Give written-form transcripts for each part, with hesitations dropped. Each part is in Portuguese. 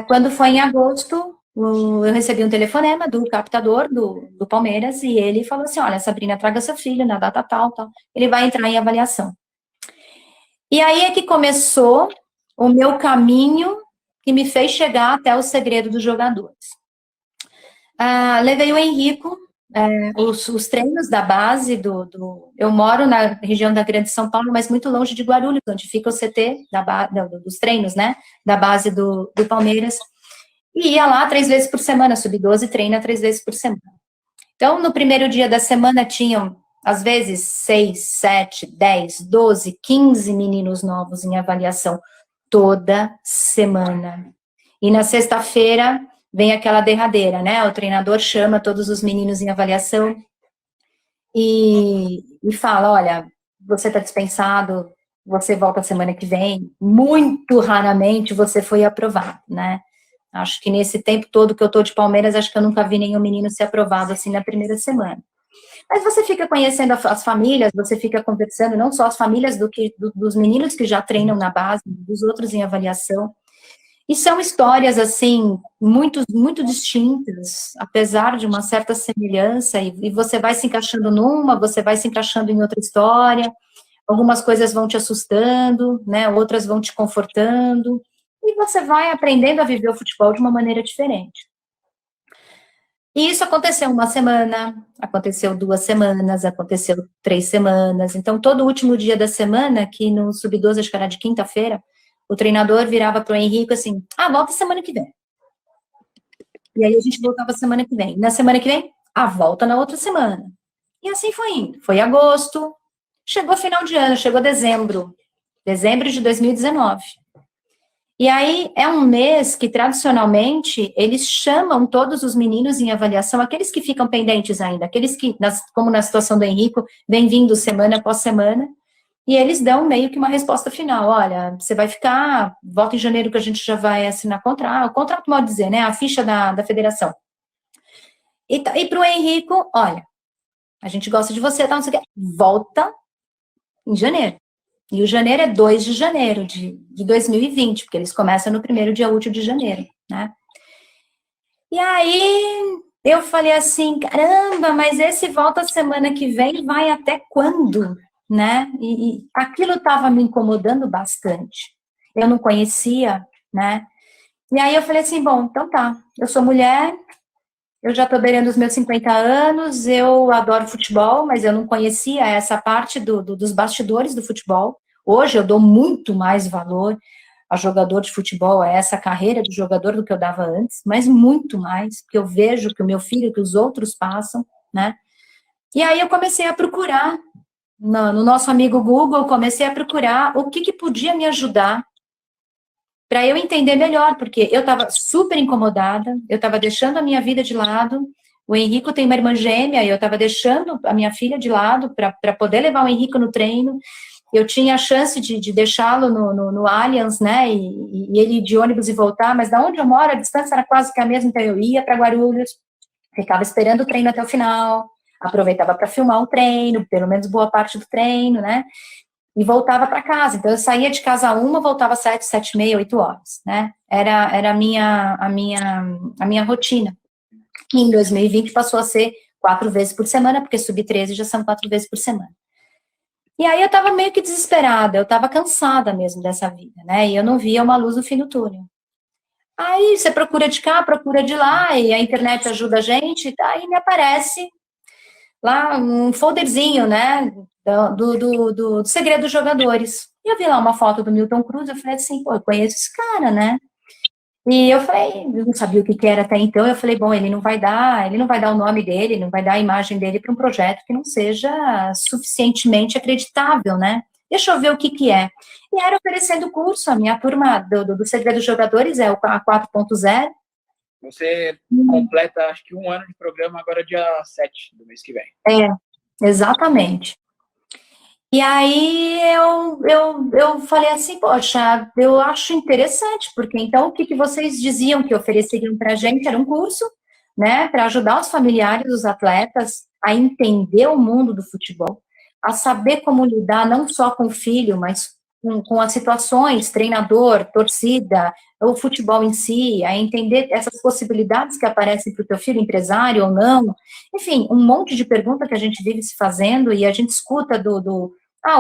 Quando foi em agosto, eu recebi um telefonema do captador do Palmeiras, e ele falou assim, olha, Sabrina, traga seu filho na data tal, tal, ele vai entrar em avaliação. E aí é que começou o meu caminho, que me fez chegar até o segredo dos jogadores. Levei o Henrico, os treinos da base eu moro na região da Grande São Paulo, mas muito longe de Guarulhos, onde fica o CT dos treinos, né, da base do Palmeiras, e ia lá 3 vezes por semana, sub-12 treina 3 vezes por semana. Então, no primeiro dia da semana, tinham, às vezes, 6, 7, 10, 12, 15 meninos novos em avaliação, toda semana. E na sexta-feira, vem aquela derradeira, né? O treinador chama todos os meninos em avaliação e fala, olha, você está dispensado, você volta semana que vem. Muito raramente você foi aprovado, né? Acho que nesse tempo todo que eu tô de Palmeiras, acho que eu nunca vi nenhum menino ser aprovado assim na primeira semana. Mas você fica conhecendo as famílias, você fica conversando, não só as famílias dos meninos que já treinam na base, dos outros em avaliação. E são histórias, assim, muito, muito distintas, apesar de uma certa semelhança, e você vai se encaixando numa, você vai se encaixando em outra história, algumas coisas vão te assustando, né, outras vão te confortando, e você vai aprendendo a viver o futebol de uma maneira diferente. E isso aconteceu uma semana, aconteceu 2 semanas, aconteceu 3 semanas, então todo último dia da semana, que no Sub-12, acho que era de quinta-feira, o treinador virava para o Henrique assim, volta semana que vem. E aí a gente voltava semana que vem. Na semana que vem, volta na outra semana. E assim foi indo. Foi agosto, chegou final de ano, chegou dezembro de 2019. E aí é um mês que, tradicionalmente, eles chamam todos os meninos em avaliação, aqueles que ficam pendentes ainda, aqueles que, como na situação do Henrico, vem vindo semana após semana, e eles dão meio que uma resposta final, olha, você vai ficar, volta em janeiro que a gente já vai assinar o contrato pode dizer, né, a ficha da federação. E para o Henrico, olha, a gente gosta de você, tá, não sei o quê, volta em janeiro. E o janeiro é 2 de janeiro de 2020, porque eles começam no primeiro dia útil de janeiro, né? E aí eu falei assim, caramba, mas esse volta semana que vem vai até quando, né? E aquilo estava me incomodando bastante. Eu não conhecia, né? E aí eu falei assim, bom, então tá, eu sou mulher, eu já estou beirando os meus 50 anos, eu adoro futebol, mas eu não conhecia essa parte dos bastidores do futebol. Hoje eu dou muito mais valor a jogador de futebol, a essa carreira de jogador do que eu dava antes, mas muito mais, porque eu vejo que o meu filho, que os outros passam, né? E aí eu comecei a procurar, no nosso amigo Google, comecei a procurar o que podia me ajudar para eu entender melhor, porque eu estava super incomodada, eu estava deixando a minha vida de lado, o Henrico tem uma irmã gêmea, e eu estava deixando a minha filha de lado para poder levar o Henrico no treino, eu tinha a chance de deixá-lo no Allianz, né, e ele de ônibus e voltar, mas da onde eu moro, a distância era quase que a mesma, então eu ia para Guarulhos, ficava esperando o treino até o final, aproveitava para filmar o treino, pelo menos boa parte do treino, né, e voltava para casa. Então, eu saía de casa 1, voltava 7, 7 e meia, 8 horas, né? Era a minha rotina. E em 2020 passou a ser 4 vezes por semana, porque sub-13 já são 4 vezes por semana. E aí eu estava meio que desesperada, eu estava cansada mesmo dessa vida, né? E eu não via uma luz no fim do túnel. Aí você procura de cá, procura de lá, e a internet ajuda a gente, aí me aparece lá um folderzinho, né, do segredo dos jogadores. E eu vi lá uma foto do Milton Cruz, eu falei assim, pô, eu conheço esse cara, né? E eu falei, eu não sabia o que era até então, eu falei, bom, ele não vai dar o nome dele, não vai dar a imagem dele para um projeto que não seja suficientemente acreditável, né? Deixa eu ver o que é. E era oferecendo curso, a minha turma do Segredo dos Jogadores é o 4.0. Você completa, acho que 1 ano de programa agora dia 7 do mês que vem. Exatamente. E aí eu falei assim, poxa, eu acho interessante, porque então o que vocês diziam que ofereceriam para a gente era um curso, né, para ajudar os familiares dos atletas a entender o mundo do futebol, a saber como lidar não só com o filho, mas com as situações, treinador, torcida, o futebol em si, a entender essas possibilidades que aparecem para o teu filho, empresário ou não, enfim, um monte de pergunta que a gente vive se fazendo e a gente escuta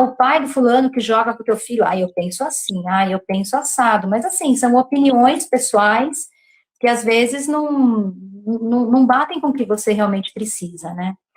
o pai do fulano que joga com o teu filho, eu penso assim, eu penso assado, mas assim, são opiniões pessoais que às vezes não batem com o que você realmente precisa, né?